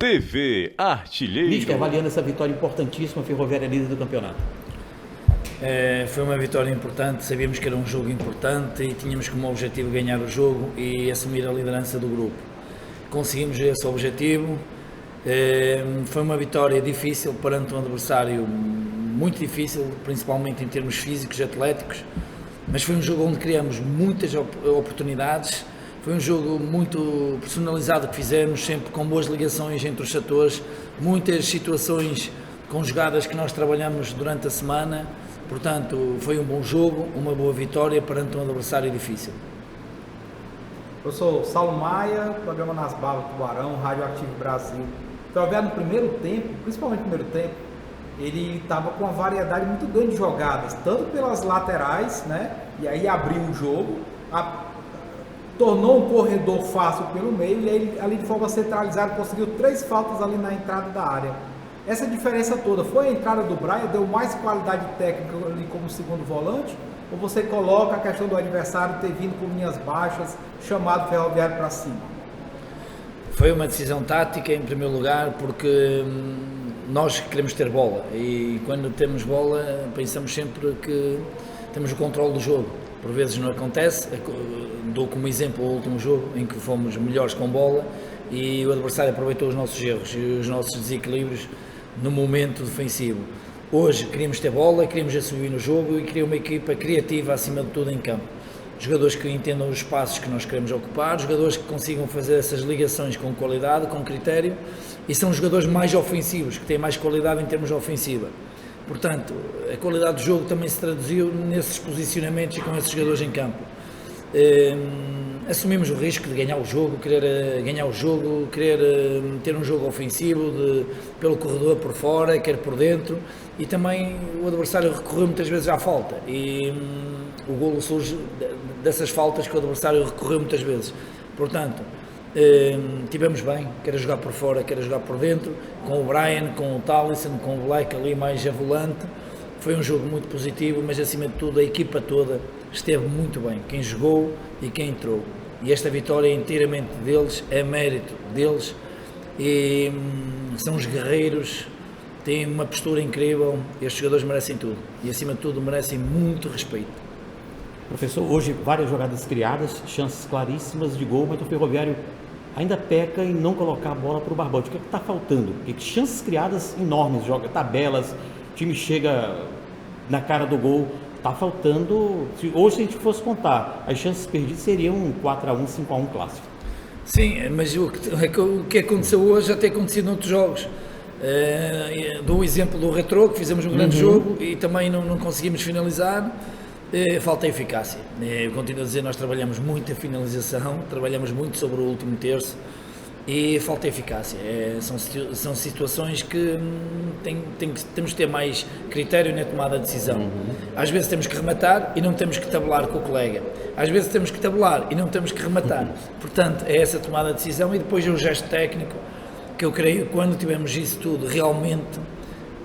TV Artilheiro. Mister, avaliando essa vitória importantíssima, Ferroviária líder do campeonato. Foi uma vitória importante, sabíamos que era um jogo importante e tínhamos como objetivo ganhar o jogo e assumir a liderança do grupo. Conseguimos esse objetivo. Foi uma vitória difícil perante um adversário muito difícil, principalmente em termos físicos e atléticos, mas foi um jogo onde criamos muitas oportunidades. Foi um jogo muito personalizado que fizemos, sempre com boas ligações entre os setores, muitas situações com jogadas que nós trabalhamos durante a semana. Portanto, foi um bom jogo, uma boa vitória perante um adversário difícil. Eu sou Saulo Maia, programa Nas Balas Tubarão, Rádio Ativo Brasil. Ferroviário no primeiro tempo, principalmente no primeiro tempo, ele estava com uma variedade muito grande de jogadas, tanto pelas laterais, né? E aí abriu o jogo, tornou um corredor fácil pelo meio e aí, ali de forma centralizada, conseguiu 3 faltas ali na entrada da área. Essa diferença toda foi a entrada do Brian, deu mais qualidade técnica ali como segundo volante, ou você coloca a questão do adversário ter vindo com linhas baixas, chamado o Ferroviário para cima? Foi uma decisão tática em primeiro lugar, porque nós queremos ter bola e quando temos bola pensamos sempre que temos o controle do jogo. Por vezes não acontece, dou como exemplo o último jogo em que fomos melhores com bola e o adversário aproveitou os nossos erros e os nossos desequilíbrios no momento defensivo. Hoje queríamos ter bola, queríamos assumir no jogo e queria uma equipa criativa acima de tudo em campo. Jogadores que entendam os espaços que nós queremos ocupar, jogadores que consigam fazer essas ligações com qualidade, com critério, e são jogadores mais ofensivos, que têm mais qualidade em termos de ofensiva. Portanto, a qualidade do jogo também se traduziu nesses posicionamentos e com esses jogadores em campo. Assumimos o risco de ganhar o jogo, querer ganhar o jogo, querer ter um jogo ofensivo pelo corredor por fora, quer por dentro, e também o adversário recorreu muitas vezes à falta e o golo surge dessas faltas que o adversário recorreu muitas vezes. Portanto, tivemos bem, quer jogar por fora, quer jogar por dentro, com o Brian, com o Talisson, com o Black ali mais a volante. Foi um jogo muito positivo, mas acima de tudo a equipa toda esteve muito bem, quem jogou e quem entrou. E esta vitória é inteiramente deles, é mérito deles e são os guerreiros, têm uma postura incrível, estes jogadores merecem tudo e acima de tudo merecem muito respeito. Professor, hoje várias jogadas criadas, chances claríssimas de gol, mas o Ferroviário ainda peca em não colocar a bola para o barbante. O que está faltando? Porque chances criadas enormes, joga tabelas, o time chega na cara do gol, está faltando. Hoje, se a gente fosse contar, as chances perdidas seriam um 4-1, 5-1 clássico. Sim, mas o que aconteceu hoje já tem acontecido noutros jogos. Dou o exemplo do Retrô, que fizemos um grande jogo e também não conseguimos finalizar. Falta eficácia. Eu continuo a dizer, nós trabalhamos muito a finalização, trabalhamos muito sobre o último terço e falta eficácia. São situações que temos que ter mais critério na tomada de decisão. Às vezes temos que rematar e não temos que tabelar com o colega. Às vezes temos que tabelar e não temos que rematar. Portanto, é essa tomada de decisão e depois é o gesto técnico que eu creio que quando tivermos isso tudo, realmente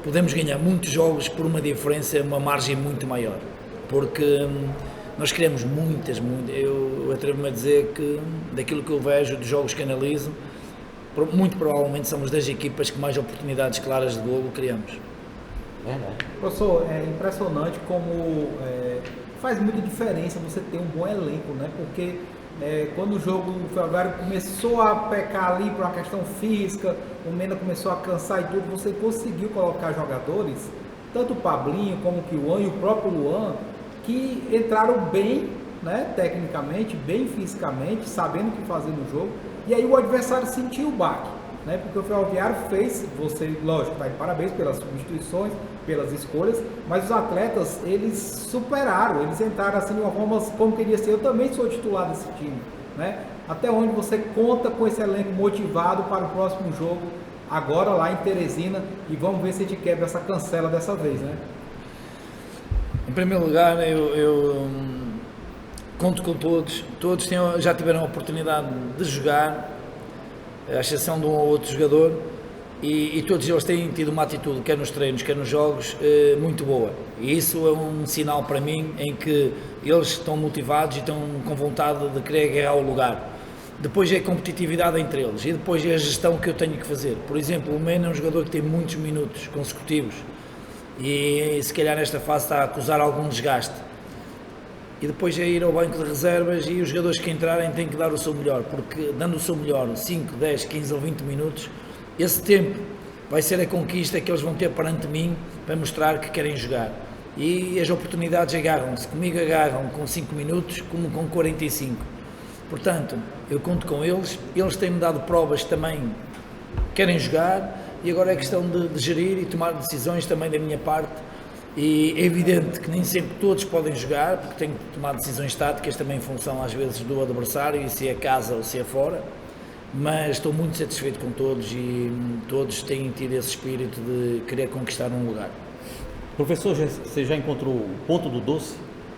podemos ganhar muitos jogos por uma diferença, uma margem muito maior. Porque nós queremos eu atrevo-me a dizer que daquilo que eu vejo dos jogos que analiso, muito provavelmente somos das equipas que mais oportunidades claras de golo criamos. Professor, é impressionante como faz muita diferença você ter um bom elenco, né? Porque quando o jogo do Ferroviário começou a pecar ali por uma questão física, o Mena começou a cansar e tudo, você conseguiu colocar jogadores, tanto o Pablinho como o Kiwan e o próprio Luan, que entraram bem, né, tecnicamente, bem fisicamente, sabendo o que fazer no jogo, e aí o adversário sentiu o baque, né, porque o Ferroviário fez, você, lógico, está de parabéns pelas substituições, pelas escolhas, mas os atletas, eles superaram, eles entraram assim de uma forma como queria ser. Eu também sou titular desse time, né, até onde você conta com esse elenco motivado para o próximo jogo, agora lá em Teresina, e vamos ver se a gente quebra essa cancela dessa vez, né? Em primeiro lugar, eu conto com todos já tiveram a oportunidade de jogar, à exceção de um ou outro jogador, e todos eles têm tido uma atitude, quer nos treinos, quer nos jogos, muito boa. E isso é um sinal para mim em que eles estão motivados e estão com vontade de querer ganhar o lugar. Depois é a competitividade entre eles e depois é a gestão que eu tenho que fazer. Por exemplo, o Mena é um jogador que tem muitos minutos consecutivos e se calhar nesta fase está a acusar algum desgaste. E depois é ir ao banco de reservas e os jogadores que entrarem têm que dar o seu melhor, porque dando o seu melhor 5, 10, 15 ou 20 minutos, esse tempo vai ser a conquista que eles vão ter perante mim para mostrar que querem jogar. E as oportunidades agarram-se, comigo agarram com 5 minutos como com 45. Portanto, eu conto com eles, eles têm-me dado provas que também querem jogar e agora é questão de gerir e tomar decisões também da minha parte. E é evidente que nem sempre todos podem jogar, porque tenho que tomar decisões táticas também em função às vezes do adversário e se é casa ou se é fora, mas estou muito satisfeito com todos e todos têm tido esse espírito de querer conquistar um lugar. Professor, você já encontrou o ponto do doce?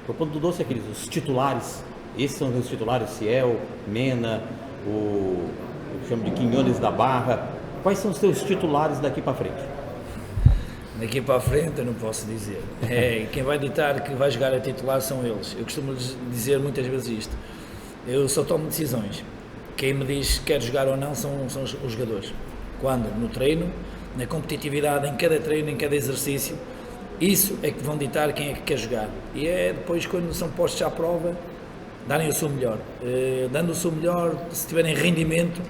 O ponto do doce é aqueles, os titulares. Esses são os titulares, Ciel, Mena, eu chamo de Quinhones da Barra. Quais são os seus titulares daqui para frente? Daqui para a frente eu não posso dizer. Quem vai ditar que vai jogar a titular são eles. Eu costumo dizer muitas vezes isto. Eu só tomo decisões. Quem me diz que quer jogar ou não são os jogadores. Quando? No treino, na competitividade, em cada treino, em cada exercício. Isso é que vão ditar quem é que quer jogar. E é depois, quando são postos à prova, darem o seu melhor. Dando o seu melhor, se tiverem rendimento,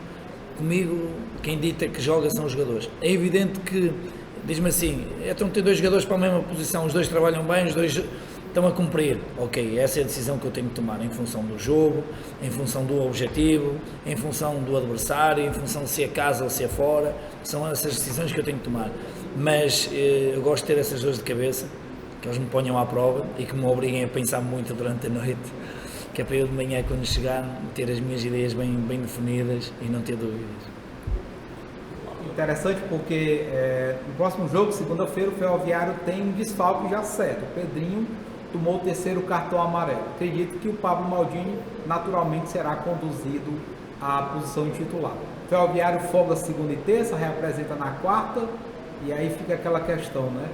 comigo, quem dita que joga são os jogadores. É evidente que, diz-me assim, então tem 2 jogadores para a mesma posição, os 2 trabalham bem, os 2 estão a cumprir. Ok, essa é a decisão que eu tenho que tomar, em função do jogo, em função do objetivo, em função do adversário, em função se é casa ou se é fora, são essas decisões que eu tenho que tomar. Mas eu gosto de ter essas dores de cabeça, que eles me ponham à prova e que me obriguem a pensar muito durante a noite, que é para eu de manhã, quando chegar, ter as minhas ideias bem definidas e não ter dúvidas. Interessante porque no próximo jogo, segunda-feira, o Ferroviário tem um desfalque já certo. O Pedrinho tomou o 3º cartão amarelo. Acredito que o Pablo Maldini naturalmente será conduzido à posição de titular. O Ferroviário folga segunda e terça, reapresenta na quarta e aí fica aquela questão, né?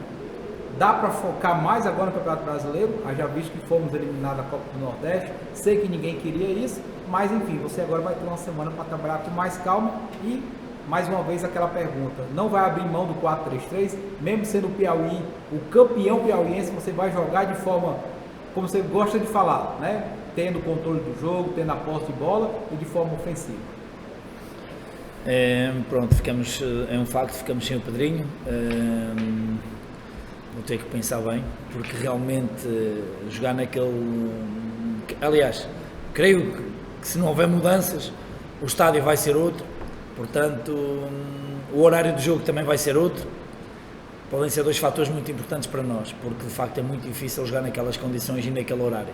Dá para focar mais agora no Campeonato Brasileiro? Já visto que fomos eliminados da Copa do Nordeste, sei que ninguém queria isso, mas enfim, você agora vai ter uma semana para trabalhar com mais calma e mais uma vez aquela pergunta, não vai abrir mão do 4-3-3, mesmo sendo o Piauí, o campeão piauiense, você vai jogar de forma, como você gosta de falar, né? Tendo o controle do jogo, tendo a posse de bola e de forma ofensiva. Pronto, é um facto, ficamos sem o Pedrinho, vou ter que pensar bem, porque realmente jogar naquele, aliás, creio que se não houver mudanças, o estádio vai ser outro. Portanto, o horário do jogo também vai ser outro. Podem ser 2 fatores muito importantes para nós, porque de facto é muito difícil jogar naquelas condições e naquele horário.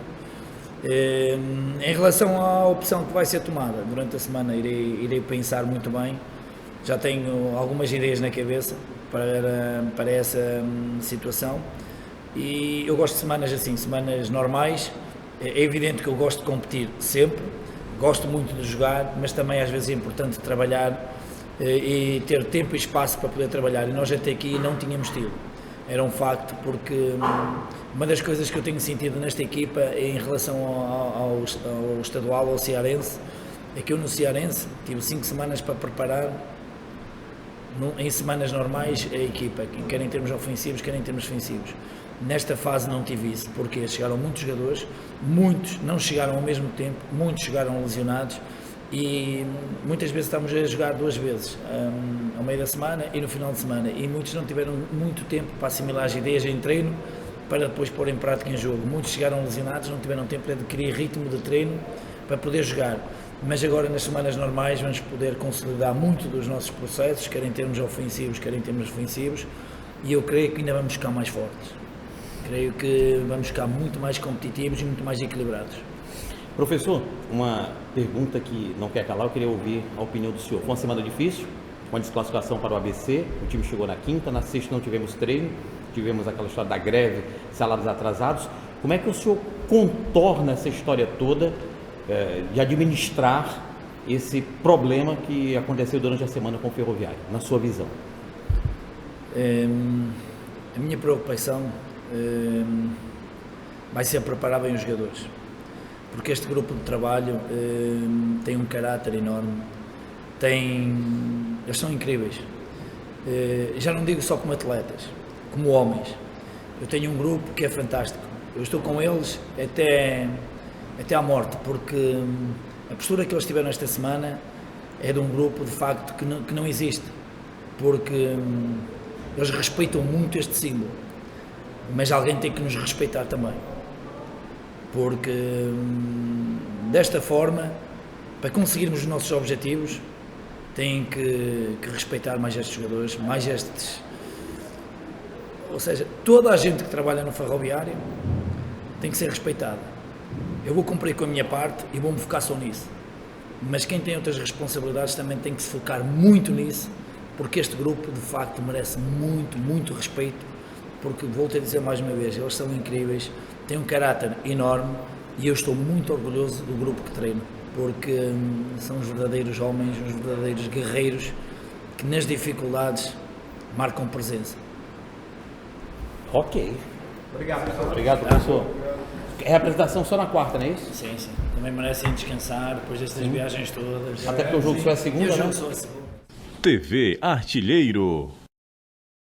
Em relação à opção que vai ser tomada, durante a semana irei pensar muito bem. Já tenho algumas ideias na cabeça para essa situação e eu gosto de semanas assim, semanas normais. É evidente que eu gosto de competir sempre. Gosto muito de jogar, mas também às vezes é importante trabalhar e ter tempo e espaço para poder trabalhar. E nós até aqui não tínhamos tido. Era um facto, porque uma das coisas que eu tenho sentido nesta equipa em relação ao estadual, ao cearense, é que eu no cearense tive 5 semanas para preparar, em semanas normais, a equipa, quer em termos ofensivos, quer em termos defensivos. Nesta fase não tive isso, porque chegaram muitos jogadores, muitos não chegaram ao mesmo tempo, muitos chegaram lesionados e muitas vezes estamos a jogar 2 vezes, ao meio da semana e no final de semana, e muitos não tiveram muito tempo para assimilar as ideias em treino para depois pôr em prática em jogo. Muitos chegaram lesionados, não tiveram tempo para adquirir ritmo de treino para poder jogar. Mas agora nas semanas normais vamos poder consolidar muito dos nossos processos, quer em termos ofensivos, quer em termos defensivos, e eu creio que ainda vamos ficar mais fortes. Creio que vamos ficar muito mais competitivos e muito mais equilibrados. Professor, uma pergunta que não quer calar, eu queria ouvir a opinião do senhor. Foi uma semana difícil, com a desclassificação para o ABC, o time chegou na quinta, na sexta não tivemos treino, tivemos aquela história da greve, salários atrasados. Como é que o senhor contorna essa história toda de administrar esse problema que aconteceu durante a semana com o Ferroviário, na sua visão? A minha preocupação vai ser preparar bem os jogadores. porque este grupo de trabalho tem um caráter enorme, eles são incríveis. Já não digo só como atletas, como homens. Eu tenho um grupo que é fantástico. Eu estou com eles até à morte, porque a postura que eles tiveram esta semana é de um grupo de facto que não existe, porque eles respeitam muito este símbolo, mas alguém tem que nos respeitar também, porque desta forma, para conseguirmos os nossos objetivos, têm que respeitar mais estes jogadores, mais estes, ou seja, toda a gente que trabalha no ferroviário tem que ser respeitada. Eu vou cumprir com a minha parte e vou-me focar só nisso, mas quem tem outras responsabilidades também tem que se focar muito nisso, porque este grupo de facto merece muito, muito respeito, porque volto a dizer mais uma vez, eles são incríveis, têm um caráter enorme e eu estou muito orgulhoso do grupo que treino, porque são os verdadeiros homens, os verdadeiros guerreiros que nas dificuldades marcam presença. Ok. Obrigado, professor. Obrigado, professor. É a apresentação só na quarta, não é isso? Sim, sim. Também merecem descansar depois destas viagens todas. Até porque o jogo só é segunda, E o né? jogo só é segunda. TV Artilheiro.